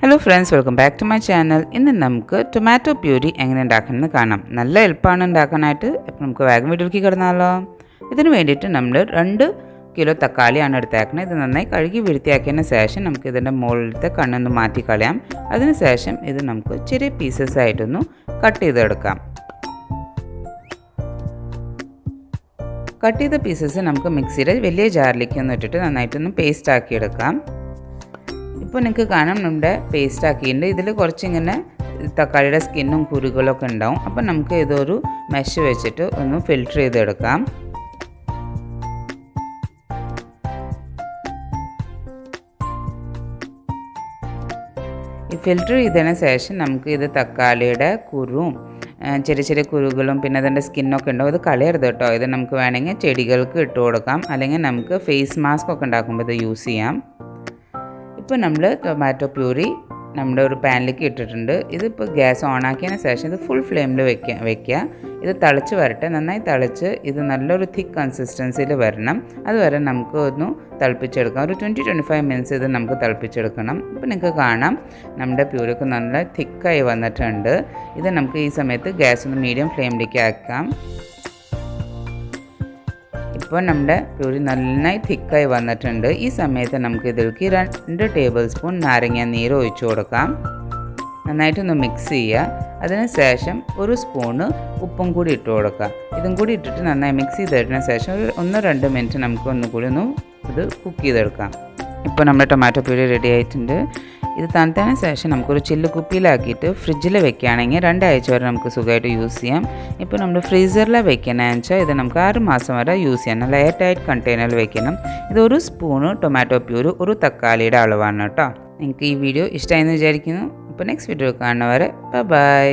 Hello friends, welcome back to my channel. ഇന്ന് നമുക്ക് tomato puree എങ്ങനെ ഉണ്ടാക്കണമെന്ന് കാണാം. നല്ല എളുപ്പമാണ് ഉണ്ടാക്കാനായിട്ട്. അപ്പോൾ നമുക്ക് വേഗം വീഡിയോയിലേക്ക് കടന്നാലോ. ഇതിനു വേണ്ടിയിട്ട് നമ്മൾ 2 കിലോ തക്കാളിയാണ് എടുത്തേക്കുന്നത്. ഇത് നന്നായി കഴുകി വൃത്തിയാക്കിയതിന് ശേഷം നമുക്ക് ഇതിൻ്റെ മുകളിലത്തെ കണ്ണൊന്ന് മാറ്റി കളയാം. അതിനുശേഷം ഇത് നമുക്ക് ചെറിയ പീസസ് ആയിട്ടൊന്ന് കട്ട് ചെയ്തെടുക്കാം. കട്ട് ചെയ്ത പീസസ് നമുക്ക് മിക്സിയുടെ വലിയ ജാറിലേക്ക് ഒന്ന് ഇട്ടിട്ട് നന്നായിട്ടൊന്ന് പേസ്റ്റ് ആക്കി എടുക്കാം. ഇപ്പോൾ നിങ്ങൾക്ക് കാണാം നമ്മുടെ പേസ്റ്റ് ആക്കിയിട്ടുണ്ട്. ഇതിൽ കുറച്ചിങ്ങനെ തക്കാളിയുടെ സ്കിന്നും കുരുകളൊക്കെ ഉണ്ടാവും. അപ്പം നമുക്ക് ഇതൊരു മെഷ് വെച്ചിട്ട് ഒന്ന് ഫിൽറ്റർ ചെയ്തെടുക്കാം. ഈ ഫിൽറ്റർ ചെയ്തതിന് ശേഷം നമുക്ക് ഇത് തക്കാളിയുടെ കുരുവും ചെറിയ ചെറിയ കുരുകളും പിന്നെ അതിൻ്റെ സ്കിന്നൊക്കെ ഉണ്ടാവും. ഇത് കളയരുത് കേട്ടോ. ഇത് നമുക്ക് വേണമെങ്കിൽ ചെടികൾക്ക് ഇട്ട് കൊടുക്കാം, അല്ലെങ്കിൽ നമുക്ക് ഫേസ് മാസ്ക് ഒക്കെ ഉണ്ടാക്കുമ്പോൾ ഇത് യൂസ് ചെയ്യാം. ഇപ്പോൾ നമ്മൾ ടൊമാറ്റോ പ്യൂരി നമ്മുടെ ഒരു പാനിലേക്ക് ഇട്ടിട്ടുണ്ട്. ഇതിപ്പോൾ ഗ്യാസ് ഓണാക്കിയതിന് ശേഷം ഇത് ഫുൾ ഫ്ലെയിമിൽ വെക്കുക. ഇത് തിളച്ച് വരട്ടെ. നന്നായി തിളച്ച് ഇത് നല്ലൊരു തിക്ക് കൺസിസ്റ്റൻസിയിൽ വരണം. അതുവരെ നമുക്ക് ഒന്ന് തിളപ്പിച്ചെടുക്കാം. ഒരു 20-25 മിനിറ്റ്സ് ഇത് നമുക്ക് തിളപ്പിച്ചെടുക്കണം. ഇപ്പോൾ നിങ്ങൾക്ക് കാണാം നമ്മുടെ പ്യൂരിക്ക് നല്ല തിക്കായി വന്നിട്ടുണ്ട്. ഇത് നമുക്ക് ഈ സമയത്ത് ഗ്യാസ് ഒന്ന് മീഡിയം ഫ്ലെയിമിലേക്ക് ആക്കാം. ഇപ്പോൾ നമ്മുടെ പ്യൂരി നന്നായി തിക്കായി വന്നിട്ടുണ്ട്. ഈ സമയത്ത് നമുക്ക് ഇതിലേക്ക് 2 ടേബിൾ സ്പൂൺ നാരങ്ങ നീര് ഒഴിച്ചു കൊടുക്കാം. നന്നായിട്ടൊന്ന് മിക്സ് ചെയ്യുക. അതിനുശേഷം 1 സ്പൂണ് ഉപ്പും കൂടി ഇട്ട് കൊടുക്കുക. ഇതും കൂടി ഇട്ടിട്ട് നന്നായി മിക്സ് ചെയ്തതിന് ശേഷം 1-2 മിനിറ്റ് നമുക്ക് ഒന്നുകൂടി ഇത് കുക്ക് ചെയ്തെടുക്കാം. ഇപ്പോൾ നമ്മുടെ ടൊമാറ്റോ പ്യൂരി റെഡി ആയിട്ടുണ്ട്. ഇത് തണുത്തതിന് ശേഷം നമുക്കൊരു ചില്ല് കുപ്പിയിലാക്കിയിട്ട് ഫ്രിഡ്ജിൽ വെക്കുകയാണെങ്കിൽ 2 ആഴ്ച വരെ നമുക്ക് സുഖമായിട്ട് യൂസ് ചെയ്യാം. ഇപ്പോൾ നമ്മൾ ഫ്രീസറിൽ വെക്കണമെന്ന് വെച്ചാൽ ഇത് നമുക്ക് 6 മാസം വരെ യൂസ് ചെയ്യാം. നല്ല എയർ ടൈറ്റ് കണ്ടെയ്നറിൽ വെക്കണം. ഇത് 1 സ്പൂണ് ടൊമാറ്റോ പ്യൂരി 1 തക്കാളിയുടെ അളവാണ് കേട്ടോ. നിങ്ങൾക്ക് ഈ വീഡിയോ ഇഷ്ടമായെന്ന് വിചാരിക്കുന്നു. അപ്പോൾ നെക്സ്റ്റ് വീഡിയോ കാണുന്നവരെ ബൈ.